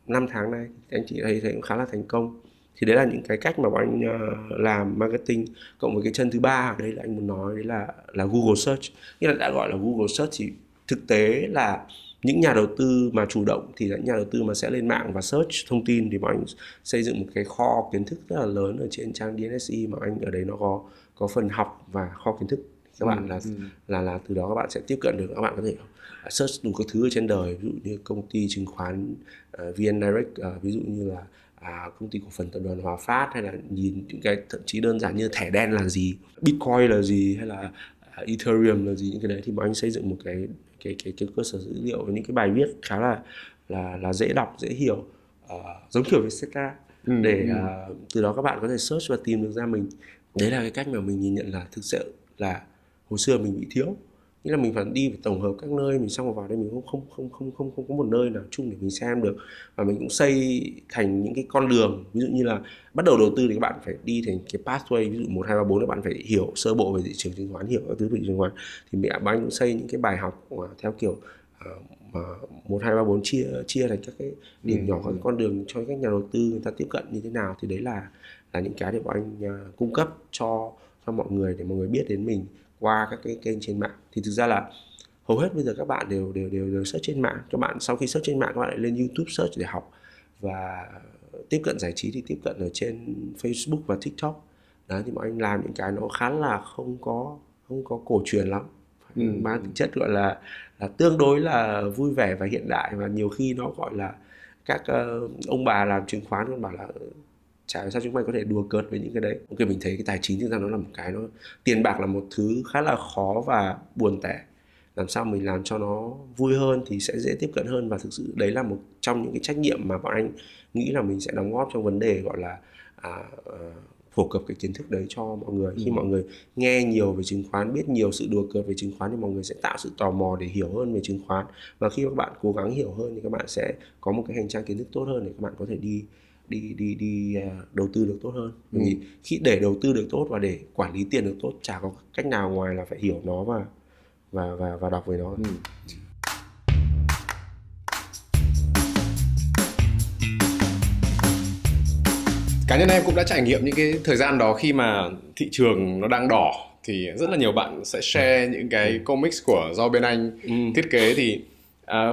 5 tháng nay, anh chị thấy cũng khá là thành công. Thì đấy là những cái cách mà bọn anh làm marketing. Cộng với cái chân thứ ba ở đây là anh muốn nói đấy là Google Search. Nghĩa là đã gọi là Google Search thì thực tế là những nhà đầu tư mà chủ động thì là những nhà đầu tư mà sẽ lên mạng và search thông tin. Thì bọn anh xây dựng một cái kho kiến thức rất là lớn ở trên trang DNSI, mà anh ở đấy nó có phần học và kho kiến thức. Các bạn là từ đó các bạn sẽ tiếp cận được, các bạn có thể search đủ các thứ ở trên đời, ví dụ như công ty chứng khoán VN Direct, ví dụ như là công ty cổ phần tập đoàn Hòa Phát, hay là nhìn những cái thậm chí đơn giản như thẻ đen là gì, Bitcoin là gì, hay là Ethereum là gì. Những cái đấy thì bọn anh xây dựng một cái cơ sở dữ liệu với những cái bài viết khá là dễ đọc, dễ hiểu, giống kiểu Vietcetera, để từ đó các bạn có thể search và tìm được ra mình. Đấy là cái cách mà mình nhìn nhận là thực sự là hồi xưa mình bị thiếu. Nghĩa là mình phải tổng hợp các nơi, mình xong rồi vào đây mình không có một nơi nào chung để mình xem được. Và mình cũng xây thành những cái con đường. Ví dụ như là bắt đầu đầu tư thì các bạn phải đi thành cái pathway, ví dụ 1, 2, 3, 4 các bạn phải hiểu sơ bộ về thị trường chứng khoán, hiểu các thứ về thị trường chứng khoán. Thì anh cũng xây những cái bài học theo kiểu 1, 2, 3, 4 chia thành các cái điểm nhỏ, các cái con đường cho các nhà đầu tư người ta tiếp cận như thế nào. Thì đấy là những cái để bọn anh cung cấp cho mọi người, để mọi người biết đến mình qua các cái kênh trên mạng. Thì thực ra là hầu hết bây giờ các bạn đều search trên mạng. Các bạn sau khi search trên mạng các bạn lại lên YouTube search để học, và tiếp cận giải trí thì tiếp cận ở trên Facebook và TikTok. Đấy, thì bọn anh làm những cái nó khá là không có cổ truyền lắm, mang tính chất gọi là tương đối là vui vẻ và hiện đại. Và nhiều khi nó gọi là các ông bà làm chứng khoán còn bảo là chả sao chúng mày có thể đùa cợt với những cái đấy. Ok, mình thấy cái tài chính thực ra nó là một cái, nó tiền bạc là một thứ khá là khó và buồn tẻ. Làm sao mình làm cho nó vui hơn thì sẽ dễ tiếp cận hơn. Và thực sự đấy là một trong những cái trách nhiệm mà bọn anh nghĩ là mình sẽ đóng góp trong vấn đề gọi là phổ cập cái kiến thức đấy cho mọi người. Khi mọi người nghe nhiều về chứng khoán, biết nhiều sự đùa cợt về chứng khoán thì mọi người sẽ tạo sự tò mò để hiểu hơn về chứng khoán. Và khi các bạn cố gắng hiểu hơn thì các bạn sẽ có một cái hành trang kiến thức tốt hơn để các bạn có thể đi đầu tư được tốt hơn. Vì khi để đầu tư được tốt và để quản lý tiền được tốt, chả có cách nào ngoài là phải hiểu nó và đọc về nó. Cá nhân em cũng đã trải nghiệm những cái thời gian đó, khi mà thị trường nó đang đỏ thì rất là nhiều bạn sẽ share những cái comics do bên anh thiết kế. Thì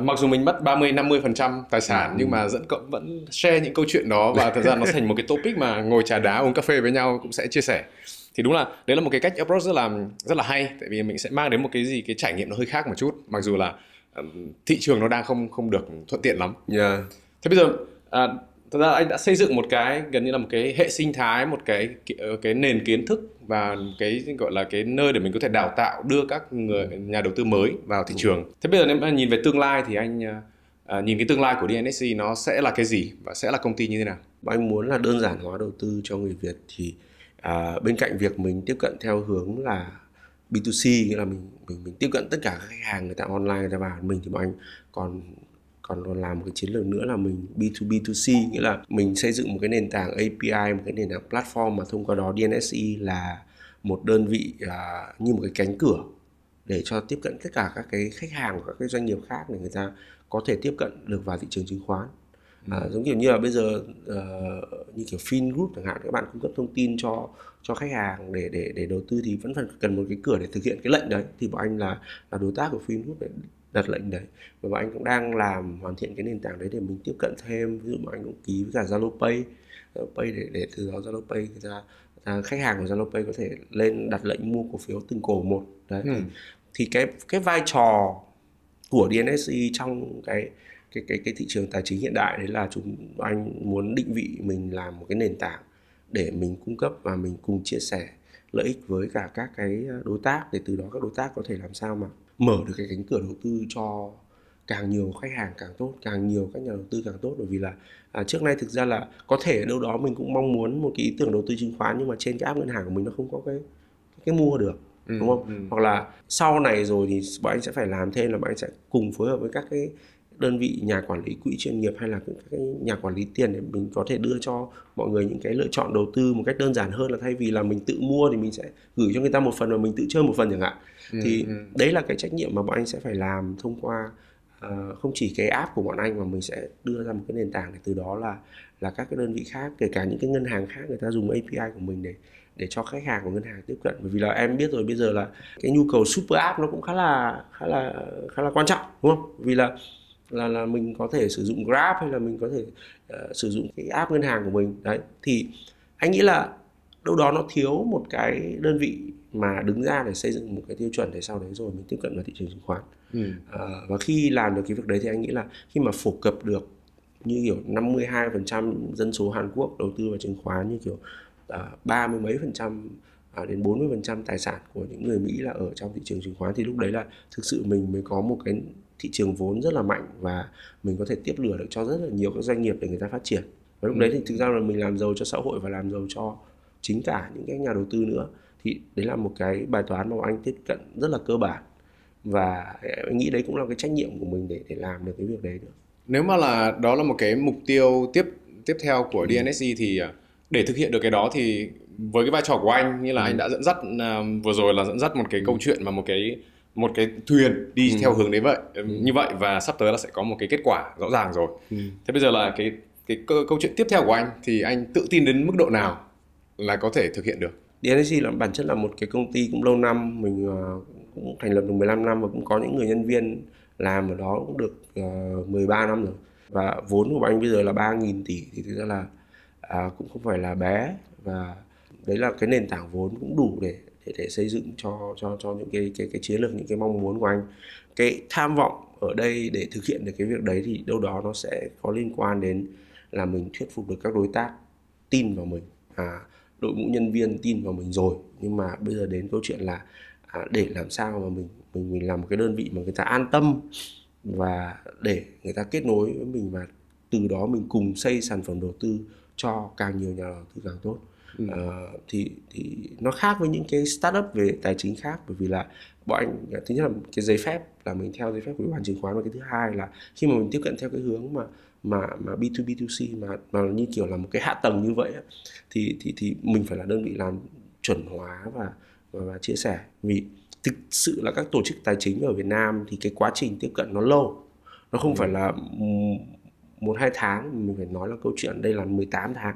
mặc dù mình mất 30-50% tài sản nhưng mà vẫn share những câu chuyện đó, và thật ra nó thành một cái topic mà ngồi trà đá uống cà phê với nhau cũng sẽ chia sẻ. Thì đúng là đấy là một cái cách approach rất là hay, tại vì mình sẽ mang đến một cái trải nghiệm nó hơi khác một chút. Mặc dù là thị trường nó đang không được thuận tiện lắm. Yeah. Thế bây giờ thật ra anh đã xây dựng một cái gần như là một cái hệ sinh thái, một cái nền kiến thức và cái gọi là cái nơi để mình có thể đào tạo đưa các nhà đầu tư mới vào thị trường. Thế bây giờ nếu mà nhìn về tương lai thì anh nhìn cái tương lai của DNSC nó sẽ là cái gì và sẽ là công ty như thế nào? Anh muốn là đơn giản hóa đầu tư cho người Việt thì bên cạnh việc mình tiếp cận theo hướng là B2C, nghĩa là mình tiếp cận tất cả các khách hàng người ta online người ta vào mình, thì bọn anh còn làm một cái chiến lược nữa là mình B2B2C, nghĩa là mình xây dựng một cái nền tảng API, một cái nền tảng platform mà thông qua đó DNSC là một đơn vị như một cái cánh cửa để cho tiếp cận tất cả các cái khách hàng của các cái doanh nghiệp khác để người ta có thể tiếp cận được vào thị trường chứng khoán. Giống kiểu như là bây giờ như kiểu FinGroup chẳng hạn, các bạn cung cấp thông tin cho khách hàng để đầu tư thì vẫn phải cần một cái cửa để thực hiện cái lệnh đấy, thì bọn anh là đối tác của FinGroup để đặt lệnh đấy, và bọn anh cũng đang hoàn thiện cái nền tảng đấy để mình tiếp cận thêm. Ví dụ bọn anh cũng ký với cả Zalo Pay để từ đó Zalo Pay khách hàng của Zalo Pay có thể lên đặt lệnh mua cổ phiếu từng cổ một đấy. Thì cái vai trò của DNSC trong cái thị trường tài chính hiện đại đấy là anh muốn định vị mình làm một cái nền tảng để mình cung cấp và mình cùng chia sẻ lợi ích với cả các cái đối tác, để từ đó các đối tác có thể làm sao mà mở được cái cánh cửa đầu tư cho càng nhiều khách hàng càng tốt, càng nhiều các nhà đầu tư càng tốt. Bởi vì là trước nay thực ra là có thể đâu đó mình cũng mong muốn một cái ý tưởng đầu tư chứng khoán, nhưng mà trên cái app ngân hàng của mình nó không có cái mua được, đúng không? Hoặc là sau này rồi thì bọn anh sẽ phải làm thêm là bọn anh sẽ cùng phối hợp với các cái đơn vị nhà quản lý quỹ chuyên nghiệp hay là các cái nhà quản lý tiền để mình có thể đưa cho mọi người những cái lựa chọn đầu tư một cách đơn giản hơn, là thay vì là mình tự mua thì mình sẽ gửi cho người ta một phần và mình tự chơi một phần chẳng hạn. Thì đấy là cái trách nhiệm mà bọn anh sẽ phải làm thông qua không chỉ cái app của bọn anh, mà mình sẽ đưa ra một cái nền tảng để từ đó là các cái đơn vị khác, kể cả những cái ngân hàng khác, người ta dùng API của mình để cho khách hàng của ngân hàng tiếp cận. Bởi vì là em biết rồi, bây giờ là cái nhu cầu super app nó cũng khá là quan trọng, đúng không? Vì là mình có thể sử dụng Grab hay là mình có thể sử dụng cái app ngân hàng của mình đấy, thì anh nghĩ là đâu đó nó thiếu một cái đơn vị mà đứng ra để xây dựng một cái tiêu chuẩn để sau đấy rồi mình tiếp cận vào thị trường chứng khoán. Và khi làm được cái việc đấy thì anh nghĩ là khi mà phổ cập được như kiểu 52% dân số Hàn Quốc đầu tư vào chứng khoán, như kiểu 30 mấy % đến 40% tài sản của những người Mỹ là ở trong thị trường chứng khoán, thì lúc đấy là thực sự mình mới có một cái thị trường vốn rất là mạnh và mình có thể tiếp lửa được cho rất là nhiều các doanh nghiệp để người ta phát triển. Và lúc đấy thì thực ra là mình làm giàu cho xã hội và làm giàu cho chính cả những cái nhà đầu tư nữa. Thì đấy là một cái bài toán mà anh tiếp cận rất là cơ bản, và anh nghĩ đấy cũng là cái trách nhiệm của mình để làm được cái việc đấy nữa. Nếu mà đó là một cái mục tiêu tiếp theo của DNSC thì để thực hiện được cái đó thì với cái vai trò của anh, như là anh đã dẫn dắt vừa rồi là dẫn dắt một cái câu chuyện và một cái thuyền đi theo hướng đấy như vậy, và sắp tới là sẽ có một cái kết quả rõ ràng rồi. Thế bây giờ là cái câu chuyện tiếp theo của anh thì anh tự tin đến mức độ nào là có thể thực hiện được? DNSC là bản chất là một cái công ty cũng lâu năm, mình cũng thành lập được 15 năm và cũng có những người nhân viên làm ở đó cũng được 13 năm rồi. Và vốn của anh bây giờ là 3.000 tỷ thì thực ra là cũng không phải là bé, và đấy là cái nền tảng vốn cũng đủ để xây dựng cho những cái chiến lược, những cái mong muốn của anh. Cái tham vọng ở đây để thực hiện được cái việc đấy thì đâu đó nó sẽ có liên quan đến là mình thuyết phục được các đối tác tin vào mình, đội ngũ nhân viên tin vào mình rồi, nhưng mà bây giờ đến câu chuyện là để làm sao mà mình làm một cái đơn vị mà người ta an tâm và để người ta kết nối với mình, và từ đó mình cùng xây sản phẩm đầu tư cho càng nhiều nhà đầu tư càng tốt. Thì nó khác với những cái startup về tài chính khác, bởi vì là bọn anh thứ nhất là cái giấy phép là mình theo giấy phép của Ủy ban chứng khoán, và cái thứ hai là khi mà mình tiếp cận theo cái hướng mà B2B2C mà như kiểu là một cái hạ tầng như vậy thì mình phải là đơn vị làm chuẩn hóa và chia sẻ. Vì thực sự là các tổ chức tài chính ở Việt Nam thì cái quá trình tiếp cận nó lâu, nó không phải là 1-2 tháng, mình phải nói là câu chuyện đây là 18 tháng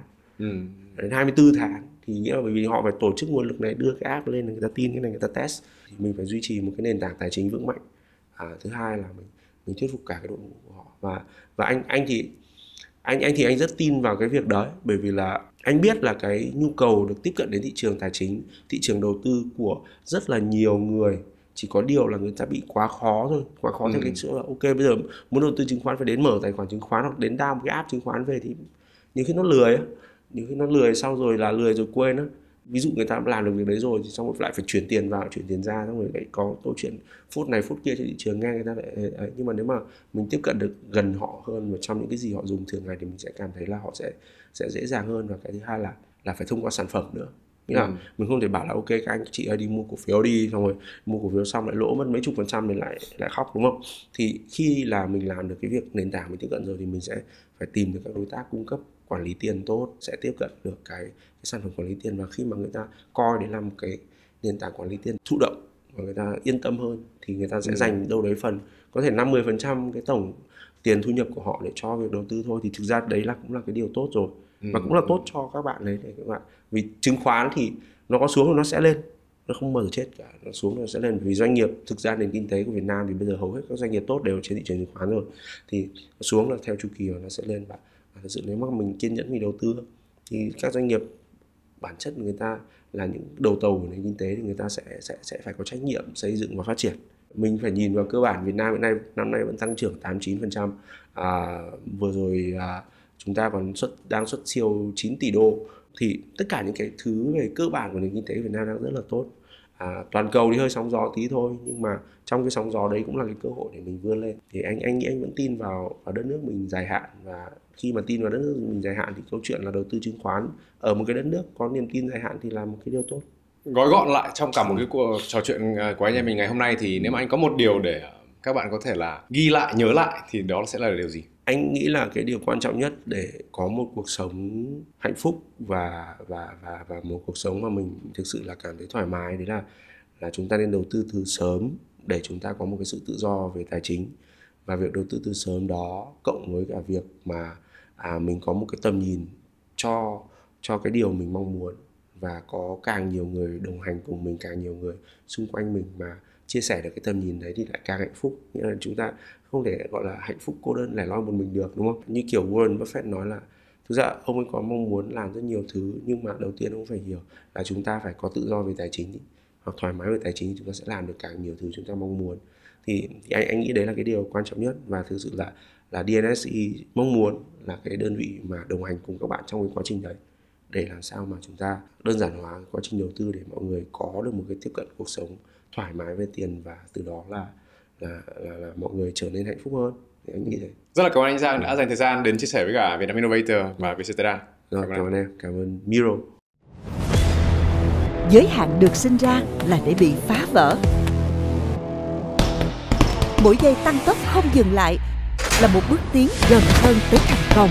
đến 24 tháng, thì nghĩa là bởi vì họ phải tổ chức nguồn lực này, đưa cái app lên, người ta tin cái này, người ta test, thì mình phải duy trì một cái nền tảng tài chính vững mạnh. Thứ hai là mình thuyết phục cả cái đội ngũ của họ, và anh thì anh rất tin vào cái việc đấy, bởi vì là anh biết là cái nhu cầu được tiếp cận đến thị trường tài chính, thị trường đầu tư của rất là nhiều người chỉ có điều là người ta bị quá khó thôi, quá khó theo cái chỗ là ok bây giờ muốn đầu tư chứng khoán phải đến mở tài khoản chứng khoán hoặc đến download một cái app chứng khoán về thì nhiều khi nó lười á, nhiều khi nó lười xong rồi là lười rồi quên á. Ví dụ người ta làm được việc đấy rồi thì xong rồi lại phải chuyển tiền vào chuyển tiền ra, xong rồi lại có câu chuyện phút này phút kia trên thị trường nghe người ta lại ấy. Nhưng mà nếu mà mình tiếp cận được gần họ hơn và trong những cái gì họ dùng thường ngày thì mình sẽ cảm thấy là họ sẽ dễ dàng hơn. Và cái thứ hai là phải thông qua sản phẩm nữa. Nghĩa là mình không thể bảo là ok các anh chị ơi đi mua cổ phiếu đi, xong rồi mua cổ phiếu xong lại lỗ mất mấy chục % mình lại khóc, đúng không? Thì khi là mình làm được cái việc nền tảng mình tiếp cận rồi thì mình sẽ phải tìm được các đối tác cung cấp quản lý tiền tốt, sẽ tiếp cận được cái sản phẩm quản lý tiền. Và khi mà người ta coi đấy là một cái nền tảng quản lý tiền thụ động và người ta yên tâm hơn thì người ta sẽ dành đâu đấy phần có thể 50% cái tổng tiền thu nhập của họ để cho việc đầu tư thôi. Thì thực ra đấy cũng là cái điều tốt rồi, và cũng là tốt cho các bạn đấy, để các bạn, vì chứng khoán thì nó có xuống thì nó sẽ lên, nó không bao giờ chết cả, nó xuống nó sẽ lên. Vì doanh nghiệp, thực ra nền kinh tế của Việt Nam thì bây giờ hầu hết các doanh nghiệp tốt đều trên thị trường chứng khoán rồi, thì xuống là theo chu kỳ và nó sẽ lên. Và thật sự nếu mà mình kiên nhẫn vì đầu tư thì các doanh nghiệp bản chất người ta là những đầu tàu của nền kinh tế thì người ta sẽ phải có trách nhiệm xây dựng và phát triển. Mình phải nhìn vào cơ bản Việt Nam hiện nay năm nay vẫn tăng trưởng 8-9%. Vừa rồi chúng ta còn đang xuất siêu 9 tỷ đô. Thì tất cả những cái thứ về cơ bản của nền kinh tế Việt Nam đang rất là tốt. Toàn cầu thì hơi sóng gió tí thôi, nhưng mà trong cái sóng gió đấy cũng là cái cơ hội để mình vươn lên. Thì anh nghĩ anh vẫn tin vào đất nước mình dài hạn, và khi mà tin vào đất nước mình dài hạn thì câu chuyện là đầu tư chứng khoán ở một cái đất nước có niềm tin dài hạn thì là một cái điều tốt. Gói gọn lại trong cả một cái cuộc trò chuyện của anh em mình ngày hôm nay thì nếu mà anh có một điều để các bạn có thể là ghi lại, nhớ lại thì đó sẽ là điều gì? Anh nghĩ là cái điều quan trọng nhất để có một cuộc sống hạnh phúc và một cuộc sống mà mình thực sự là cảm thấy thoải mái, đấy là chúng ta nên đầu tư từ sớm để chúng ta có một cái sự tự do về tài chính. Và việc đầu tư từ sớm đó cộng với cả việc mà mình có một cái tầm nhìn cho cái điều mình mong muốn, và có càng nhiều người đồng hành cùng mình, càng nhiều người xung quanh mình mà chia sẻ được cái tầm nhìn đấy thì lại càng hạnh phúc. Nghĩa là chúng ta không thể gọi là hạnh phúc cô đơn lẻ loi một mình được, đúng không? Như kiểu Warren Buffett nói là thực ra ông ấy có mong muốn làm rất nhiều thứ, nhưng mà đầu tiên ông phải hiểu là chúng ta phải có tự do về tài chính, hoặc thoải mái về tài chính thì chúng ta sẽ làm được càng nhiều thứ chúng ta mong muốn. Thì anh nghĩ đấy là cái điều quan trọng nhất, và thực sự là DNSE mong muốn là cái đơn vị mà đồng hành cùng các bạn trong cái quá trình đấy, để làm sao mà chúng ta đơn giản hóa quá trình đầu tư để mọi người có được một cái tiếp cận cuộc sống thoải mái về tiền, và từ đó là mọi người trở nên hạnh phúc hơn. Thì anh nghĩ thế. Rất là cảm ơn anh Giang đã dành thời gian đến chia sẻ với cả Vietnam Innovator và Vietcetera. Cảm ơn em, cảm ơn Miro. Giới hạn được sinh ra là để bị phá vỡ. Mỗi giây tăng tốc không dừng lại là một bước tiến gần hơn tới thành công.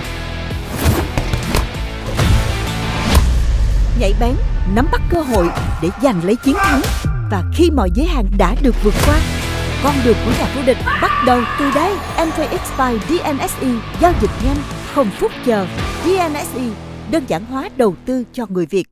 Nhạy bén, nắm bắt cơ hội để giành lấy chiến thắng. Và khi mọi giới hạn đã được vượt qua, con đường của nhà vô địch bắt đầu từ đây. MKX by DNSE, giao dịch nhanh, không phút chờ. DNSE, đơn giản hóa đầu tư cho người Việt.